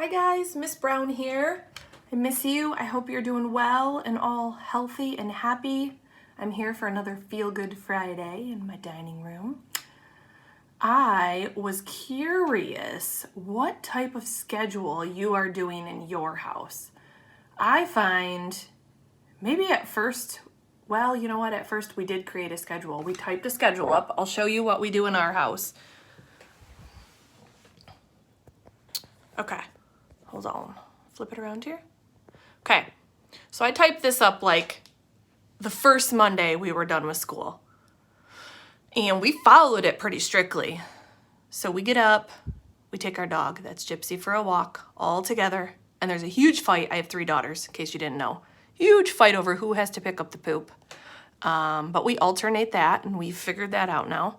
Hi guys, Miss Brown here. I miss you. I hope you're doing well and all healthy and happy. I'm here for another Feel Good Friday in my dining room. I was curious what type of schedule you are doing in your house. I find maybe at first, well, you know what? At first we did create a schedule. We typed a schedule up. I'll show you what we do in our house. Okay. Hold on, flip it around here. Okay, so I typed this up like the first Monday we were done with school. And we followed it pretty strictly. So we get up, we take our dog, that's Gypsy, for a walk all together. And there's a huge fight. I have 3 daughters, in case you didn't know. Huge fight over who has to pick up the poop. But we alternate that, and we've figured that out now.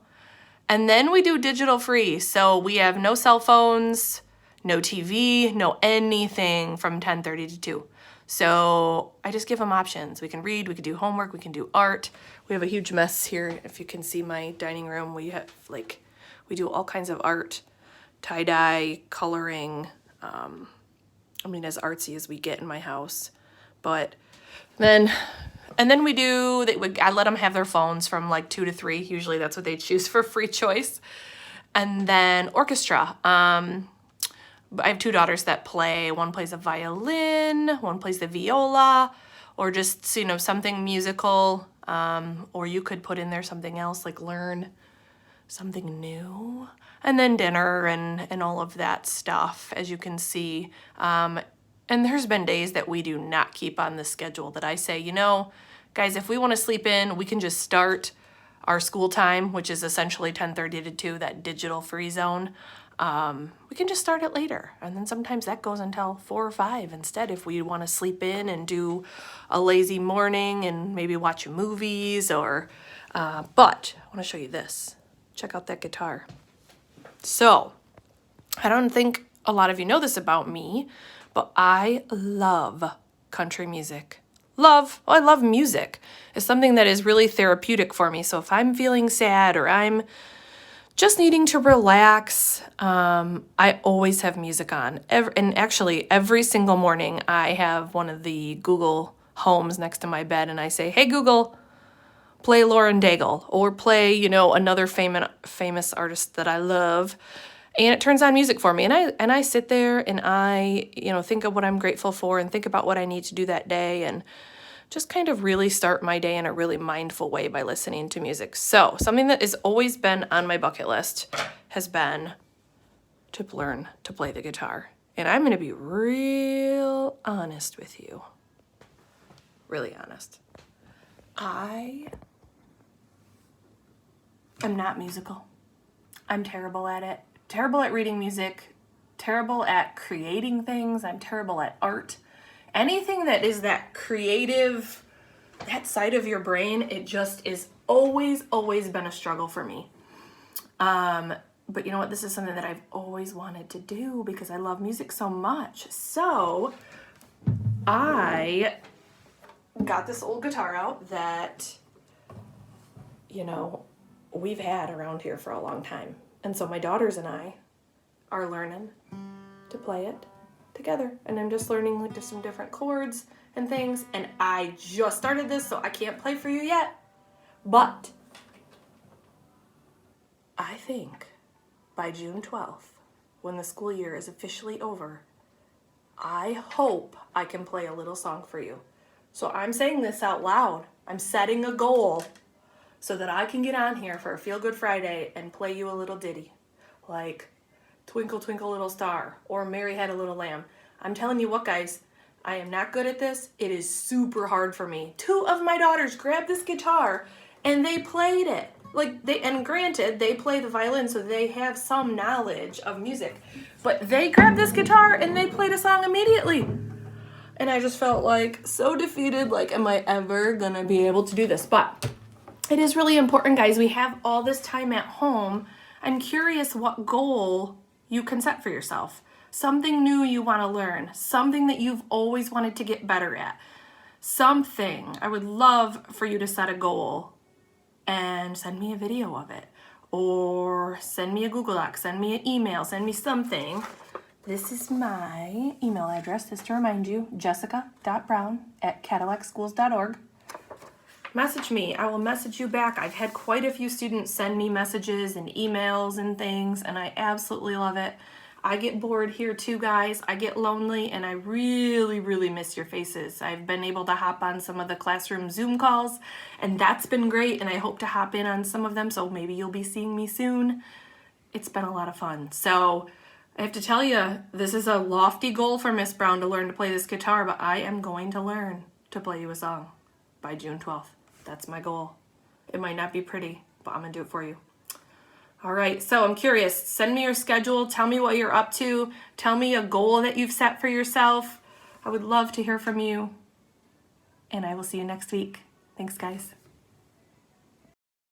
And then we do digital free. So we have no cell phones, no TV, no anything from 10:30 to 2. So I just give them options. We can read, we can do homework, we can do art. We have a huge mess here. If you can see my dining room, we have we do all kinds of art, tie-dye, coloring. As artsy as we get in my house. But then I let them have their phones from like 2 to 3. Usually that's what they choose for free choice. And then orchestra. I have 2 daughters that play. One plays a violin, one plays the viola, or just, something musical. Or you could put in there something else, like learn something new. And then dinner and all of that stuff, as you can see. And there's been days that we do not keep on the schedule, that I say, guys, if we want to sleep in, we can just start our school time, which is essentially 10:30 to 2, that digital free zone. We can just start it later. And then sometimes that goes until 4 or 5 instead, if we want to sleep in and do a lazy morning and maybe watch movies but I want to show you this. Check out that guitar. So I don't think a lot of you know this about me, but I love country music. I love music. It's something that is really therapeutic for me. So if I'm feeling sad or I'm just needing to relax, I always have music on. And actually, every single morning, I have one of the Google Homes next to my bed, and I say, "Hey Google, play Lauren Daigle," or play, another famous artist that I love, and it turns on music for me. And I sit there and I, think of what I'm grateful for and think about what I need to do that day, and just kind of really start my day in a really mindful way by listening to music. So something that has always been on my bucket list has been to learn to play the guitar. And I'm going to be real honest with you. Really honest. I am not musical. I'm terrible at it. Terrible at reading music. Terrible at creating things. I'm terrible at art. Anything that is that creative, that side of your brain, it just is always been a struggle for me. But you know what? This is something that I've always wanted to do because I love music so much. So I got this old guitar out that, we've had around here for a long time. And so my daughters and I are learning to play it together, and I'm just learning just some different chords and things, and I just started this, so I can't play for you yet, but I think by June 12th, when the school year is officially over, I hope I can play a little song for you. So I'm saying this out loud. I'm setting a goal so that I can get on here for a Feel Good Friday and play you a little ditty, like Twinkle, Twinkle, Little Star, or Mary Had a Little Lamb. I'm telling you what, guys, I am not good at this. It is super hard for me. 2 of my daughters grabbed this guitar and they played it. And granted, they play the violin, so they have some knowledge of music. But they grabbed this guitar and they played a song immediately. And I just felt so defeated, am I ever gonna be able to do this? But it is really important, guys. We have all this time at home. I'm curious what goal you can set for yourself. Something new you want to learn. Something that you've always wanted to get better at. Something. I would love for you to set a goal and send me a video of it. Or send me a Google Doc. Send me an email. Send me something This is my email address, just to remind you, jessica.brown@cadillacschools.org. Message me. I will message you back. I've had quite a few students send me messages and emails and things, and I absolutely love it. I get bored here too, guys. I get lonely, and I really, really miss your faces. I've been able to hop on some of the classroom Zoom calls, and that's been great, and I hope to hop in on some of them, so maybe you'll be seeing me soon. It's been a lot of fun. So I have to tell you, this is a lofty goal for Miss Brown to learn to play this guitar, but I am going to learn to play you a song by June 12th. That's my goal. It might not be pretty, but I'm gonna do it for you. All right, so I'm curious. Send me your schedule. Tell me what you're up to. Tell me a goal that you've set for yourself. I would love to hear from you. And I will see you next week. Thanks, guys.